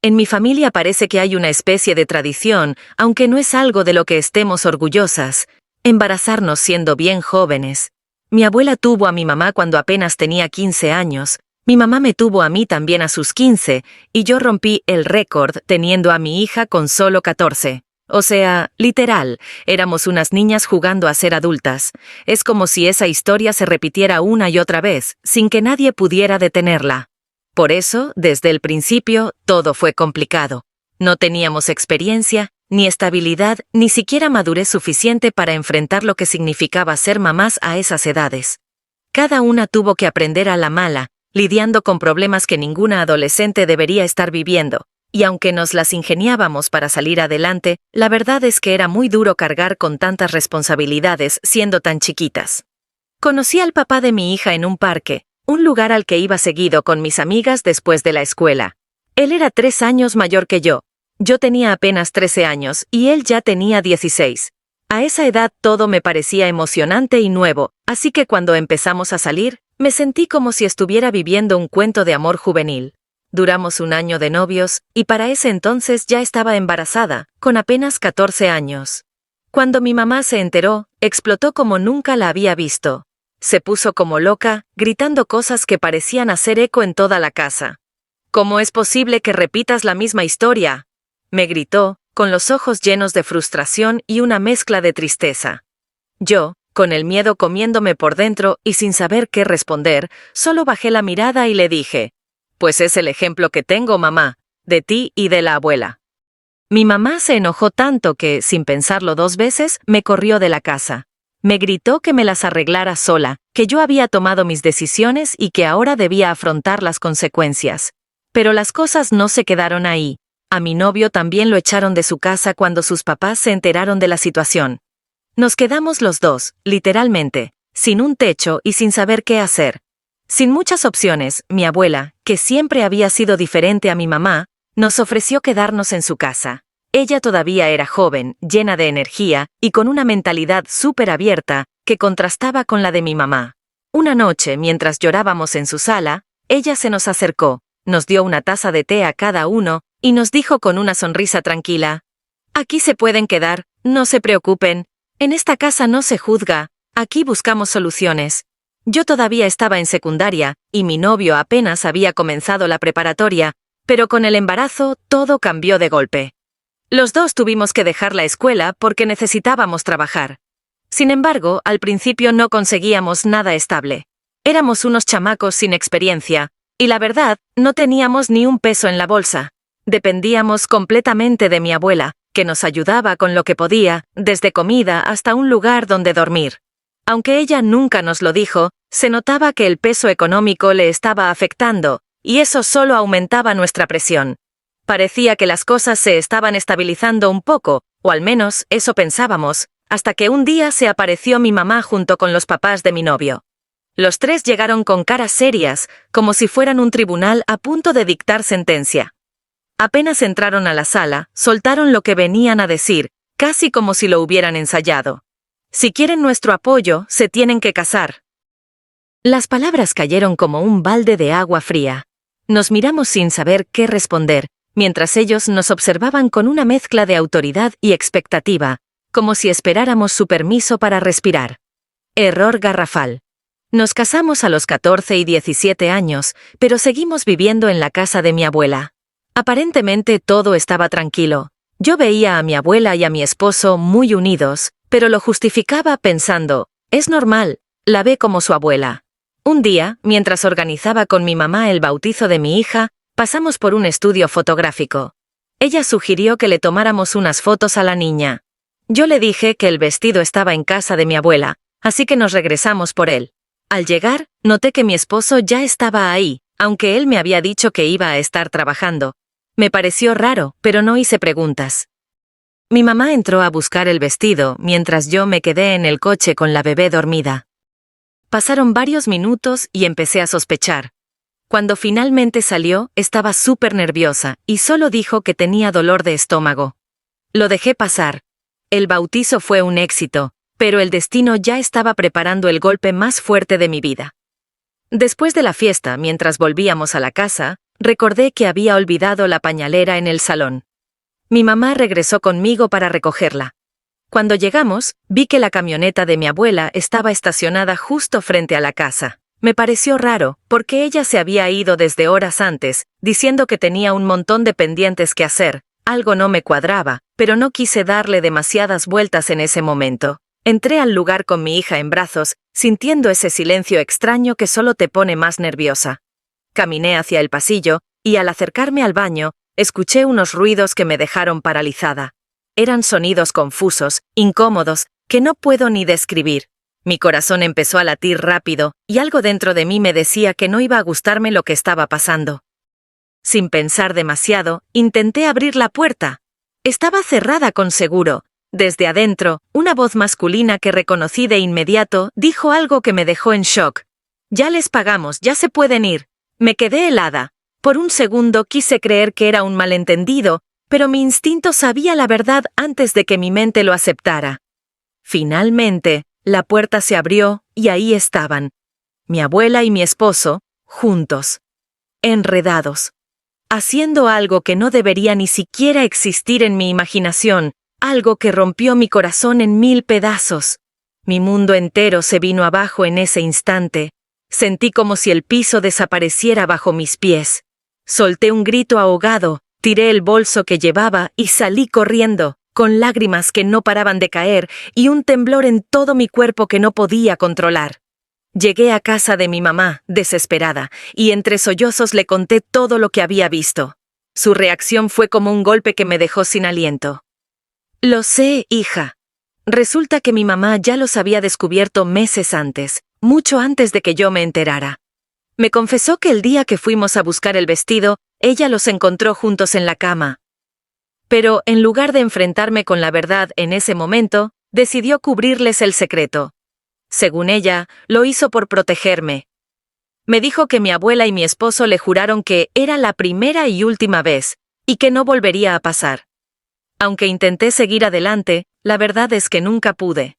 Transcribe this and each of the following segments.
En mi familia parece que hay una especie de tradición, aunque no es algo de lo que estemos orgullosas, embarazarnos siendo bien jóvenes. Mi abuela tuvo a mi mamá cuando apenas tenía 15 años, mi mamá me tuvo a mí también a sus 15, y yo rompí el récord teniendo a mi hija con solo 14. O sea, literal, éramos unas niñas jugando a ser adultas. Es como si esa historia se repitiera una y otra vez, sin que nadie pudiera detenerla. Por eso, desde el principio, todo fue complicado. No teníamos experiencia, ni estabilidad, ni siquiera madurez suficiente para enfrentar lo que significaba ser mamás a esas edades. Cada una tuvo que aprender a la mala, lidiando con problemas que ninguna adolescente debería estar viviendo. Y aunque nos las ingeniábamos para salir adelante, la verdad es que era muy duro cargar con tantas responsabilidades siendo tan chiquitas. Conocí al papá de mi hija en un parque, un lugar al que iba seguido con mis amigas después de la escuela. Él era 3 años mayor que yo. Yo tenía apenas 13 años y él ya tenía 16. A esa edad todo me parecía emocionante y nuevo, así que cuando empezamos a salir, me sentí como si estuviera viviendo un cuento de amor juvenil. Duramos 1 año de novios, y para ese entonces ya estaba embarazada, con apenas 14 años. Cuando mi mamá se enteró, explotó como nunca la había visto. Se puso como loca, gritando cosas que parecían hacer eco en toda la casa. «¿Cómo es posible que repitas la misma historia?», me gritó, con los ojos llenos de frustración y una mezcla de tristeza. Yo, con el miedo comiéndome por dentro y sin saber qué responder, solo bajé la mirada y le dije: «Pues es el ejemplo que tengo, mamá, de ti y de la abuela». Mi mamá se enojó tanto que, sin pensarlo 2 veces, me corrió de la casa. Me gritó que me las arreglara sola, que yo había tomado mis decisiones y que ahora debía afrontar las consecuencias. Pero las cosas no se quedaron ahí. A mi novio también lo echaron de su casa cuando sus papás se enteraron de la situación. Nos quedamos los dos, literalmente, sin un techo y sin saber qué hacer. Sin muchas opciones, mi abuela, que siempre había sido diferente a mi mamá, nos ofreció quedarnos en su casa. Ella todavía era joven, llena de energía y con una mentalidad súper abierta que contrastaba con la de mi mamá. Una noche, mientras llorábamos en su sala, ella se nos acercó, nos dio una taza de té a cada uno y nos dijo con una sonrisa tranquila: «Aquí se pueden quedar, no se preocupen. En esta casa no se juzga, aquí buscamos soluciones». Yo todavía estaba en secundaria, y mi novio apenas había comenzado la preparatoria, pero con el embarazo todo cambió de golpe. Los dos tuvimos que dejar la escuela porque necesitábamos trabajar. Sin embargo, al principio no conseguíamos nada estable. Éramos unos chamacos sin experiencia, y la verdad, no teníamos ni un peso en la bolsa. Dependíamos completamente de mi abuela, que nos ayudaba con lo que podía, desde comida hasta un lugar donde dormir. Aunque ella nunca nos lo dijo, se notaba que el peso económico le estaba afectando, y eso solo aumentaba nuestra presión. Parecía que las cosas se estaban estabilizando un poco, o al menos eso pensábamos, hasta que un día se apareció mi mamá junto con los papás de mi novio. Los 3 llegaron con caras serias, como si fueran un tribunal a punto de dictar sentencia. Apenas entraron a la sala, soltaron lo que venían a decir, casi como si lo hubieran ensayado. «Si quieren nuestro apoyo, se tienen que casar». Las palabras cayeron como un balde de agua fría. Nos miramos sin saber qué responder, mientras ellos nos observaban con una mezcla de autoridad y expectativa, como si esperáramos su permiso para respirar. Error garrafal. Nos casamos a los 14 y 17 años, pero seguimos viviendo en la casa de mi abuela. Aparentemente todo estaba tranquilo. Yo veía a mi abuela y a mi esposo muy unidos, pero lo justificaba pensando: «Es normal, la ve como su abuela». Un día, mientras organizaba con mi mamá el bautizo de mi hija, pasamos por un estudio fotográfico. Ella sugirió que le tomáramos unas fotos a la niña. Yo le dije que el vestido estaba en casa de mi abuela, así que nos regresamos por él. Al llegar, noté que mi esposo ya estaba ahí, aunque él me había dicho que iba a estar trabajando. Me pareció raro, pero no hice preguntas. Mi mamá entró a buscar el vestido, mientras yo me quedé en el coche con la bebé dormida. Pasaron varios minutos y empecé a sospechar. Cuando finalmente salió, estaba súper nerviosa y solo dijo que tenía dolor de estómago. Lo dejé pasar. El bautizo fue un éxito, pero el destino ya estaba preparando el golpe más fuerte de mi vida. Después de la fiesta, mientras volvíamos a la casa, recordé que había olvidado la pañalera en el salón. Mi mamá regresó conmigo para recogerla. Cuando llegamos, vi que la camioneta de mi abuela estaba estacionada justo frente a la casa. Me pareció raro, porque ella se había ido desde horas antes, diciendo que tenía un montón de pendientes que hacer. Algo no me cuadraba, pero no quise darle demasiadas vueltas en ese momento. Entré al lugar con mi hija en brazos, sintiendo ese silencio extraño que solo te pone más nerviosa. Caminé hacia el pasillo, y al acercarme al baño, escuché unos ruidos que me dejaron paralizada. Eran sonidos confusos, incómodos, que no puedo ni describir. Mi corazón empezó a latir rápido, y algo dentro de mí me decía que no iba a gustarme lo que estaba pasando. Sin pensar demasiado, intenté abrir la puerta. Estaba cerrada con seguro. Desde adentro, una voz masculina que reconocí de inmediato dijo algo que me dejó en shock. «Ya les pagamos, ya se pueden ir». Me quedé helada. Por un segundo quise creer que era un malentendido, pero mi instinto sabía la verdad antes de que mi mente lo aceptara. Finalmente, la puerta se abrió y ahí estaban. Mi abuela y mi esposo, juntos. Enredados. Haciendo algo que no debería ni siquiera existir en mi imaginación, algo que rompió mi corazón en 1000 pedazos. Mi mundo entero se vino abajo en ese instante. Sentí como si el piso desapareciera bajo mis pies. Solté un grito ahogado, tiré el bolso que llevaba y salí corriendo, con lágrimas que no paraban de caer y un temblor en todo mi cuerpo que no podía controlar. Llegué a casa de mi mamá, desesperada, y entre sollozos le conté todo lo que había visto. Su reacción fue como un golpe que me dejó sin aliento. «Lo sé, hija». Resulta que mi mamá ya los había descubierto meses antes, mucho antes de que yo me enterara. Me confesó que el día que fuimos a buscar el vestido, ella los encontró juntos en la cama. Pero, en lugar de enfrentarme con la verdad en ese momento, decidió cubrirles el secreto. Según ella, lo hizo por protegerme. Me dijo que mi abuela y mi esposo le juraron que era la primera y última vez, y que no volvería a pasar. Aunque intenté seguir adelante, la verdad es que nunca pude.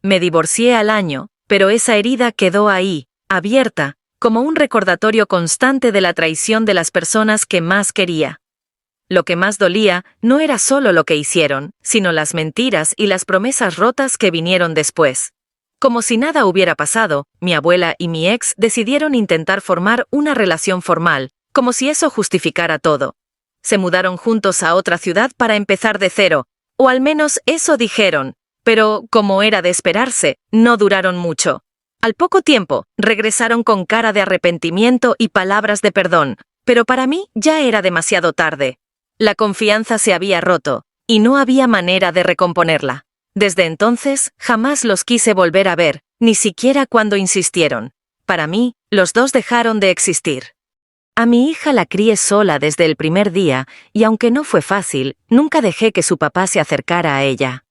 Me divorcié al año, pero esa herida quedó ahí, abierta, como un recordatorio constante de la traición de las personas que más quería. Lo que más dolía no era solo lo que hicieron, sino las mentiras y las promesas rotas que vinieron después. Como si nada hubiera pasado, mi abuela y mi ex decidieron intentar formar una relación formal, como si eso justificara todo. Se mudaron juntos a otra ciudad para empezar de cero, o al menos eso dijeron, pero, como era de esperarse, no duraron mucho. Al poco tiempo, regresaron con cara de arrepentimiento y palabras de perdón, pero para mí ya era demasiado tarde. La confianza se había roto, y no había manera de recomponerla. Desde entonces, jamás los quise volver a ver, ni siquiera cuando insistieron. Para mí, los dos dejaron de existir. A mi hija la crié sola desde el primer día, y aunque no fue fácil, nunca dejé que su papá se acercara a ella.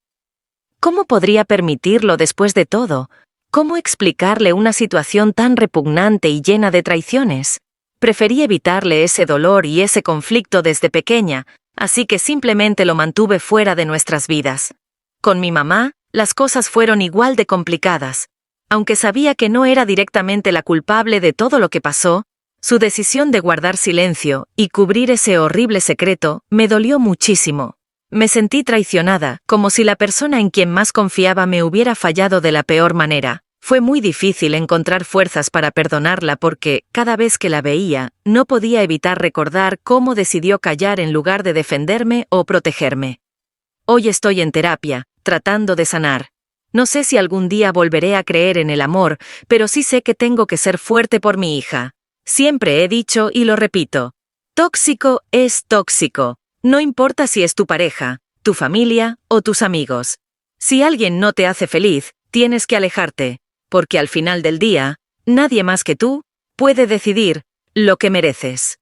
¿Cómo podría permitirlo después de todo? ¿Cómo explicarle una situación tan repugnante y llena de traiciones? Preferí evitarle ese dolor y ese conflicto desde pequeña, así que simplemente lo mantuve fuera de nuestras vidas. Con mi mamá, las cosas fueron igual de complicadas. Aunque sabía que no era directamente la culpable de todo lo que pasó, su decisión de guardar silencio y cubrir ese horrible secreto me dolió muchísimo. Me sentí traicionada, como si la persona en quien más confiaba me hubiera fallado de la peor manera. Fue muy difícil encontrar fuerzas para perdonarla porque, cada vez que la veía, no podía evitar recordar cómo decidió callar en lugar de defenderme o protegerme. Hoy estoy en terapia, tratando de sanar. No sé si algún día volveré a creer en el amor, pero sí sé que tengo que ser fuerte por mi hija. Siempre he dicho y lo repito. Tóxico es tóxico. No importa si es tu pareja, tu familia o tus amigos. Si alguien no te hace feliz, tienes que alejarte, porque al final del día, nadie más que tú puede decidir lo que mereces.